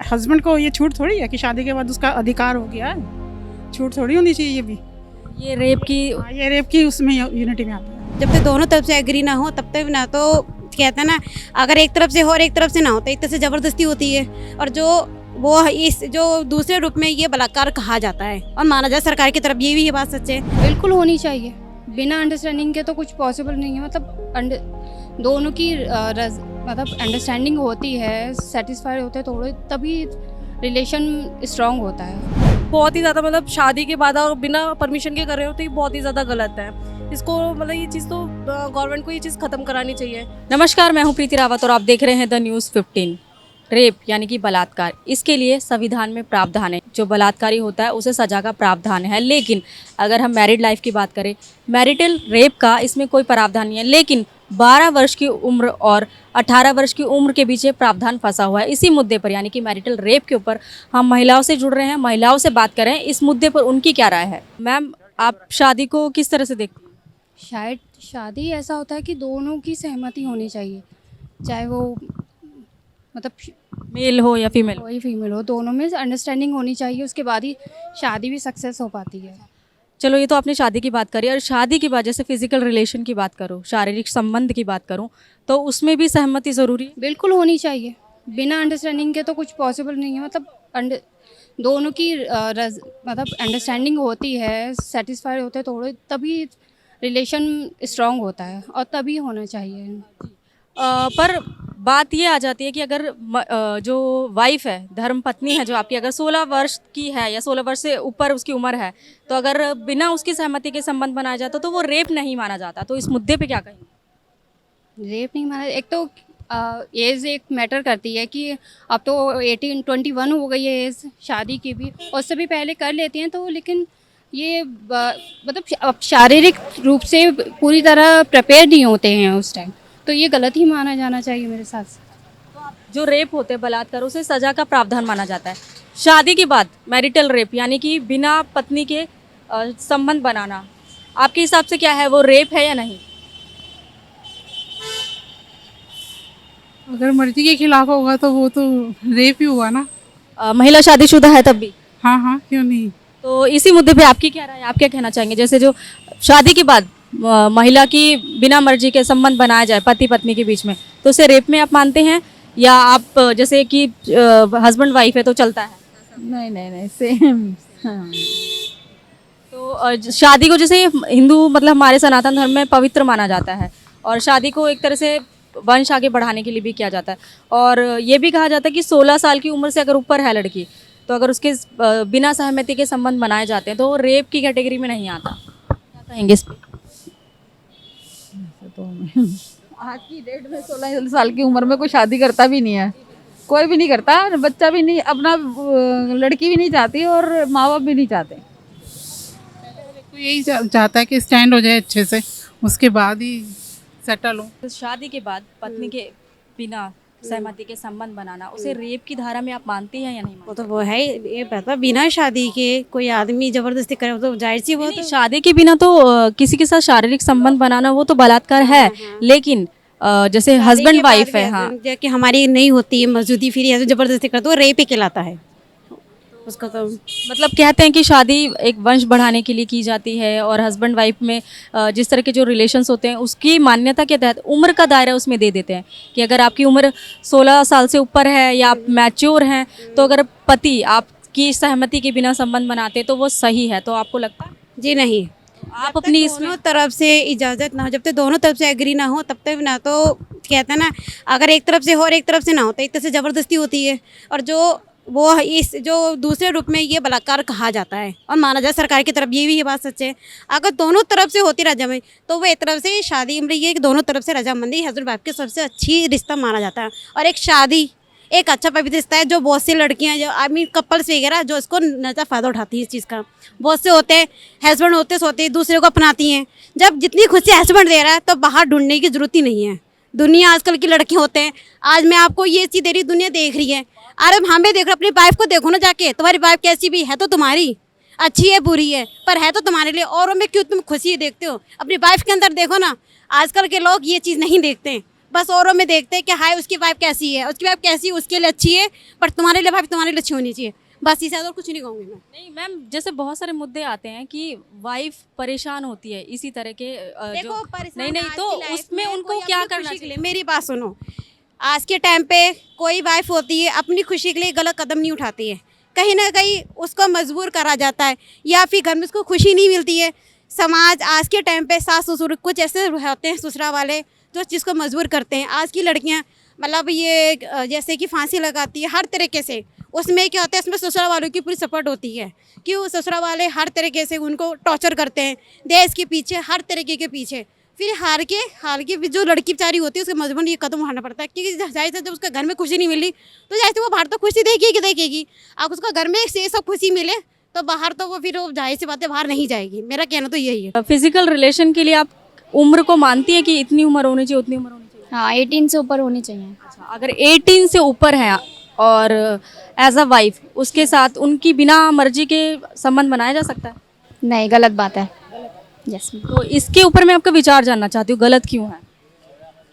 Husband को ये छूट थोड़ी है कि शादी के बाद उसका अधिकार हो गया है, छूट थोड़ी होनी चाहिए ये भी। ये रेप की हाँ, ये रेप की उसमें यूनिटी में आता है। जब तक दोनों तरफ से एग्री ना हो तब तक ना, तो कहते हैं ना, अगर एक तरफ से हो और एक तरफ से ना हो तो एक तरफ से ज़बरदस्ती होती है, और जो वो इस जो दूसरे रूप में ये बलात्कार कहा जाता है और माना जाए सरकार की तरफ, ये बात सच है। बिल्कुल होनी चाहिए, बिना अंडरस्टैंडिंग के तो कुछ पॉसिबल नहीं है। दोनों की मतलब अंडरस्टैंडिंग होती है, सेटिस्फाइड होते हैं थोड़े, तभी रिलेशन स्ट्रांग होता है। बहुत ही ज़्यादा मतलब शादी के बाद और बिना परमिशन के कर रहे हो तो ये बहुत ही ज़्यादा गलत है। इसको मतलब ये चीज़ तो गवर्नमेंट को ये चीज़ ख़त्म करानी चाहिए। नमस्कार, मैं हूँ प्रीति रावत और आप देख रहे हैं द न्यूज़ 15। रेप यानी कि बलात्कार, इसके लिए संविधान में प्रावधान है। जो बलात्कारी होता है उसे सजा का प्रावधान है। लेकिन अगर हम मैरिड लाइफ की बात करें, मैरिटल रेप का इसमें कोई प्रावधान नहीं है। लेकिन 12 वर्ष की उम्र और 18 वर्ष की उम्र के बीच ये प्रावधान फंसा हुआ है। इसी मुद्दे पर यानी कि मैरिटल रेप के ऊपर हम महिलाओं से जुड़ रहे हैं, महिलाओं से बात कर रहे हैं, इस मुद्दे पर उनकी क्या राय है। मैम, आप शादी को किस तरह से देखती हैं? शायद शादी ऐसा होता है कि दोनों की सहमति होनी चाहिए, चाहे वो मतलब मेल हो या फीमेल? कोई फीमेल हो, दोनों में अंडरस्टैंडिंग होनी चाहिए, उसके बाद ही शादी भी सक्सेस हो पाती है। चलो, ये तो आपने शादी की बात करी, और शादी की बात जैसे फिजिकल रिलेशन की बात करूँ, शारीरिक संबंध की बात करूँ, तो उसमें भी सहमति ज़रूरी है? बिल्कुल होनी चाहिए, बिना अंडरस्टैंडिंग के तो कुछ पॉसिबल नहीं है। मतलब दोनों की मतलब अंडरस्टैंडिंग होती है, सेटिस्फाइड होते हैं थोड़े, तभी रिलेशन स्ट्रांग होता है, और तभी होना चाहिए। पर बात ये आ जाती है कि अगर जो वाइफ है, धर्म पत्नी है जो आपकी, अगर 16 वर्ष की है या 16 वर्ष से ऊपर उसकी उम्र है, तो अगर बिना उसकी सहमति के संबंध बनाया जाता तो वो रेप नहीं माना जाता। तो इस मुद्दे पे क्या कहेंगे? रेप नहीं माना, एक तो एज एक मैटर करती है कि अब तो 21 हो गई है एज शादी की भी, और उससे भी पहले कर लेती हैं, तो लेकिन ये मतलब अब शारीरिक रूप से पूरी तरह प्रिपेयर नहीं होते हैं उस टाइम, तो ये गलत ही माना जाना चाहिए मेरे हिसाब से। जो रेप होते हैं, बलात्कार, उसे सजा का प्रावधान माना जाता है। शादी के बाद मैरिटल रेप यानी कि बिना पत्नी के संबंध बनाना, आपके हिसाब से क्या है, वो रेप है या नहीं? अगर मर्जी के खिलाफ होगा तो वो तो रेप ही हुआ ना। महिला शादीशुदा है तब भी? हाँ हाँ, क्यों नहीं। तो इसी मुद्दे पे आपकी क्या राय है, आप क्या कहना चाहेंगे? जैसे जो शादी के बाद महिला की बिना मर्जी के संबंध बनाया जाए पति पत्नी के बीच में, तो उसे रेप में आप मानते हैं, या आप जैसे कि हस्बैंड वाइफ है तो चलता है? नहीं नहीं नहीं, सेम। हाँ। तो शादी को जैसे हिंदू मतलब हमारे सनातन धर्म में पवित्र माना जाता है, और शादी को एक तरह से वंश आगे बढ़ाने के लिए भी किया जाता है, और ये भी कहा जाता है कि 16 साल की उम्र से अगर ऊपर है लड़की, तो अगर उसके बिना सहमति के संबंध बनाए जाते हैं तो वो रेप की कैटेगरी में नहीं आता। क्या कहेंगे इस पे? तो आज की डेट में 16 साल की उम्र में कोई शादी करता भी नहीं है, कोई भी नहीं करता, बच्चा भी नहीं, अपना लड़की भी नहीं चाहती और माँ बाप भी नहीं चाहते। तो यही चाहता है कि स्टैंड हो जाए अच्छे से, उसके बाद ही सेटल हो। तो शादी के बाद पत्नी के बिना सहमति के संबंध बनाना, उसे रेप की धारा में आप मानती हैं या नहीं वो मानती? तो वो है, ये पता, बिना शादी के कोई आदमी ज़बरदस्ती करे तो जाहिर सी वो नहीं, तो शादी के बिना तो किसी के साथ शारीरिक संबंध बनाना वो तो बलात्कार है। लेकिन जैसे हस्बैंड वाइफ है, हाँ, कि हमारी नहीं होती है मौजूदी, फिर ऐसे ज़बरदस्ती करते, वो रेप ही कहलाता है उसका। तो मतलब कहते हैं कि शादी एक वंश बढ़ाने के लिए की जाती है, और हस्बैंड वाइफ में जिस तरह के जो रिलेशंस होते हैं उसकी मान्यता के तहत उम्र का दायरा उसमें दे देते हैं कि अगर आपकी उम्र 16 साल से ऊपर है या आप मैच्योर हैं, तो अगर पति आपकी सहमति के बिना संबंध बनाते तो वो सही है। तो आपको लगता है? जी नहीं, आप अपनी इसमें दोनों तरफ से इजाज़त ना हो, जब तक दोनों तरफ से एग्री ना हो तब तक ना, तो कहते हैं ना, अगर एक तरफ से हो और एक तरफ से ना हो तो एक तरफ से ज़बरदस्ती होती है, और जो वो इस जो दूसरे रूप में ये बलात्कार कहा जाता है और माना जाए सरकार की तरफ, ये बात सच है। अगर दोनों तरफ से होती रजामंदी तो वो एक तरफ से शादी में ये दोनों तरफ से रजामंदी हस्बैंड वाइफ की सबसे अच्छी रिश्ता माना जाता है, और एक शादी एक अच्छा पवित्र रिश्ता है। जो बहुत सी लड़कियां, जो आई मीन कपल्स वगैरह, जो इसको नज़ा फ़ायदा उठाती है इस चीज़ का, बहुत से होते हैं हस्बैंड होते सोते दूसरे को अपनाती हैं। जब जितनी खुशी हस्बैंड दे रहा है तो बाहर ढूंढने की ज़रूरत ही नहीं है। दुनिया आजकल की लड़के होते हैं, आज मैं आपको ये चीज़ दे रही, दुनिया देख रही है। अरे हमें देख रहे, अपनी वाइफ को देखो ना जाके, तुम्हारी वाइफ कैसी भी है तो तुम्हारी, अच्छी है बुरी है, पर है तो तुम्हारे लिए। औरों में क्यों तुम खुशी देखते हो, अपनी वाइफ के अंदर देखो ना। आजकल के लोग ये चीज़ नहीं देखते हैं, बस औरों में देखते हैं कि हाय उसकी वाइफ कैसी है, उसकी वाइफ कैसी है, उसके लिए अच्छी है, पर तुम्हारे लिए वाइफ तुम्हारे लिए अच्छी होनी चाहिए। बस इससे और कुछ नहीं कहूँगी मैं। नहीं मैम, जैसे बहुत सारे मुद्दे आते हैं कि वाइफ परेशान होती है इसी तरह के देखो परेशान नहीं आज तो की लाइफ उसमें में उनको कोई क्या अपनी करना खुशी के चाहिए? लिए, मेरी बात सुनो, आज के टाइम पे कोई वाइफ होती है अपनी खुशी के लिए गलत कदम नहीं उठाती है, कहीं ना कहीं उसको मजबूर करा जाता है या फिर घर में उसको खुशी नहीं मिलती है। समाज आज के टाइम पे सास ससुर कुछ ऐसे होते हैं ससुरा वाले जो चीज़ को मजबूर करते हैं। आज की लड़कियां मतलब ये जैसे कि फांसी लगाती है हर तरीके से, उसमें क्या होता है, इसमें ससुरा वालों की पूरी सपोर्ट होती है कि वो ससुरा वाले हर तरीके से उनको टॉर्चर करते हैं, देश के पीछे हर तरीके के पीछे। फिर हार के जो लड़की बेचारी होती है उसको मजबूरन ये कदम उठाना पड़ता है, क्योंकि जाहिर से जब उसका घर में खुशी नहीं मिली तो जाहिर से वो बाहर तो खुशी देखेगी। अब उसका घर में से सब खुशी मिले तो बाहर तो वो फिर वो जाहिर सी बातें बाहर नहीं जाएगी। मेरा कहना तो यही है। फिजिकल रिलेशन के लिए आप उम्र को मानती है कि इतनी उम्र होनी चाहिए, उतनी उम्र होनी चाहिए? हाँ 18 से ऊपर होनी चाहिए। अच्छा, अगर 18 से ऊपर है और एज अ वाइफ उसके साथ उनकी बिना मर्जी के संबंध बनाया जा सकता है? नहीं, गलत बात है। यस तो इसके ऊपर मैं आपका विचार जानना चाहती हूँ, गलत क्यों है?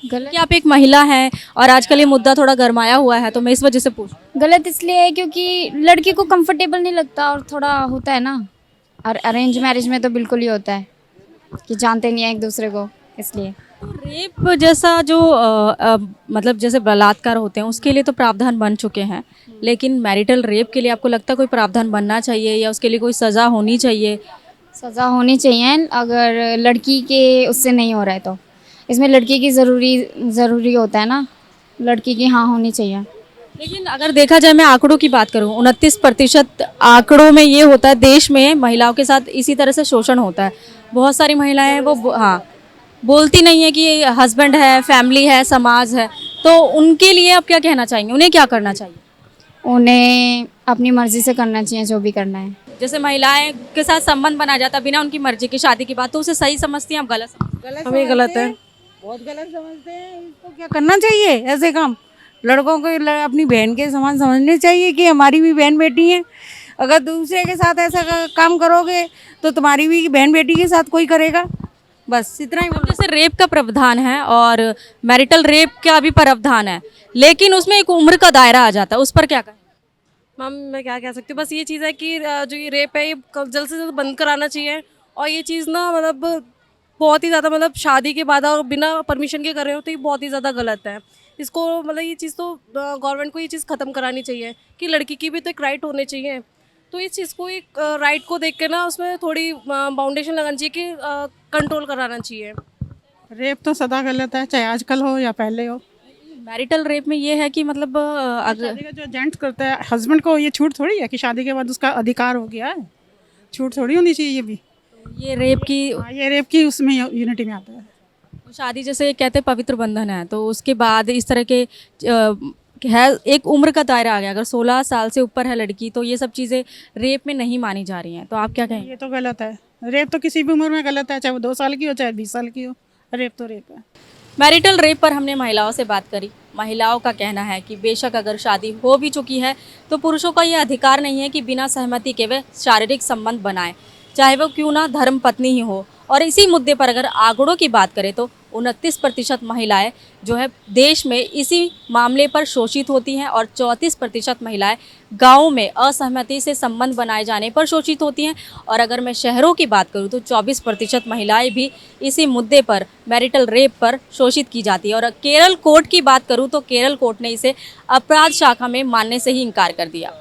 गलत कि आप एक महिला हैं और आजकल ये मुद्दा थोड़ा गरमाया हुआ है, तो मैं इस वजह से पूछ। गलत इसलिए है क्योंकि लड़की को कंफर्टेबल नहीं लगता और थोड़ा होता है ना, और अरेंज मैरिज में तो बिल्कुल ही होता है कि जानते नहीं है एक दूसरे को, इसलिए। रेप जैसा जो मतलब जैसे बलात्कार होते हैं उसके लिए तो प्रावधान बन चुके हैं, लेकिन मैरिटल रेप के लिए आपको लगता है कोई प्रावधान बनना चाहिए या उसके लिए कोई सज़ा होनी चाहिए? सज़ा होनी चाहिए अगर लड़की के उससे नहीं हो रहा है तो। इसमें लड़की की ज़रूरी होता है ना, लड़की की हाँ होनी चाहिए। लेकिन अगर देखा जाए, मैं आंकड़ों की बात करूं, 29% आंकड़ों में ये होता है देश में महिलाओं के साथ इसी तरह से शोषण होता है। बहुत सारी महिलाएं वो हाँ बोलती नहीं है कि हस्बैंड है, फैमिली है, समाज है, तो उनके लिए आप क्या कहना चाहेंगे? उन्हें क्या करना चाहिए? उन्हें अपनी मर्ज़ी से करना चाहिए जो भी करना है। जैसे महिलाएं के साथ संबंध बना जाता बिना उनकी मर्जी की शादी की बात, तो उसे सही समझती हैं आप गलत समझती हैं? हमें गलत है, बहुत गलत समझते हैं। इसको क्या करना चाहिए ऐसे काम? लड़कों को अपनी बहन के समान समझने चाहिए कि हमारी भी बहन बेटी है। अगर दूसरे के साथ ऐसा काम करोगे तो तुम्हारी भी बहन बेटी के साथ कोई करेगा। बस इतना ही बोलना। जैसे रेप का प्रावधान है और मैरिटल रेप का भी प्रावधान है, लेकिन उसमें एक उम्र का दायरा आ जाता है, उस पर क्या कहें? मैम मैं क्या कह सकती हूँ, बस ये चीज़ है कि जो ये रेप है ये जल्द से जल्द बंद कराना चाहिए। और ये चीज़ ना मतलब बहुत ही ज़्यादा मतलब शादी के बाद और बिना परमिशन के कर रहे हो तो ये बहुत ही ज़्यादा गलत है। इसको मतलब ये चीज़ तो गवर्नमेंट को ये चीज़ ख़त्म करानी चाहिए कि लड़की की भी तो एक राइट होने चाहिए। तो इस चीज़ को एक राइट को देख के ना उसमें थोड़ी बाउंडेशन लगानी चाहिए कि कंट्रोल कराना चाहिए। रेप तो सदा गलत है, चाहे आजकल हो या पहले हो। मैरिटल रेप में ये है कि मतलब अगर शादी का जो जेंट्स करता है, हस्बैंड को ये छूट थोड़ी है कि शादी के बाद उसका अधिकार हो गया है, छूट थोड़ी होनी चाहिए ये भी। ये रेप की ये रेप की उसमें यूनिटी में आता है। शादी जैसे कहते हैं पवित्र बंधन है, तो उसके बाद इस तरह के है एक उम्र का दायरा आ गया। अगर 16 साल से ऊपर है लड़की तो ये सब चीज़ें रेप में नहीं मानी जा रही हैं, तो आप क्या कहेंगे? ये तो गलत है, रेप तो किसी भी उम्र में गलत है, चाहे वो 2 साल की हो चाहे 20 साल की हो, रेप तो रेप है। मैरिटल रेप पर हमने महिलाओं से बात करी। महिलाओं का कहना है कि बेशक अगर शादी हो भी चुकी है तो पुरुषों का ये अधिकार नहीं है कि बिना सहमति के वे शारीरिक संबंध बनाएं, चाहे वो क्यों ना धर्म पत्नी ही हो। और इसी मुद्दे पर अगर आंकड़ों की बात करें तो 29% महिलाएं जो है देश में इसी मामले पर शोषित होती हैं और 34% महिलाएं गाँव में असहमति से संबंध बनाए जाने पर शोषित होती हैं। और अगर मैं शहरों की बात करूं तो 24% महिलाएं भी इसी मुद्दे पर मैरिटल रेप पर शोषित की जाती है। और केरल कोर्ट की बात करूं तो केरल कोर्ट ने इसे अपराध शाखा में मानने से ही इनकार कर दिया।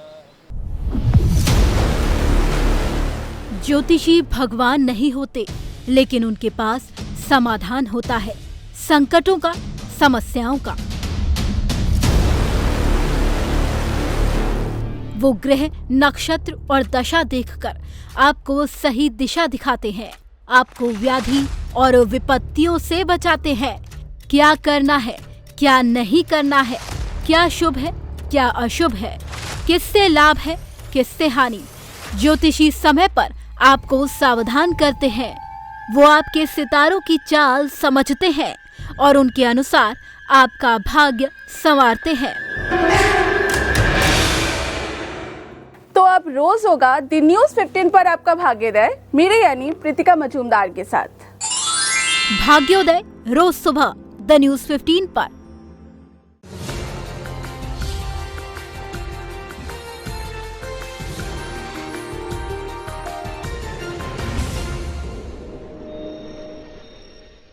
ज्योतिषी भगवान नहीं होते, लेकिन उनके पास समाधान होता है संकटों का, समस्याओं का। वो ग्रह, नक्षत्र और दशा देखकर आपको सही दिशा दिखाते हैं, आपको व्याधि और विपत्तियों से बचाते हैं। क्या करना है, क्या नहीं करना है, क्या शुभ है, क्या अशुभ है, किससे लाभ है, किससे हानि, ज्योतिषी समय पर आपको सावधान करते हैं। वो आपके सितारों की चाल समझते हैं और उनके अनुसार आपका भाग्य संवारते हैं। तो अब रोज होगा द न्यूज़ 15 पर आपका भाग्योदय, मेरे यानी प्रीतिका मजूमदार के साथ। भाग्योदय रोज सुबह द न्यूज 15 पर।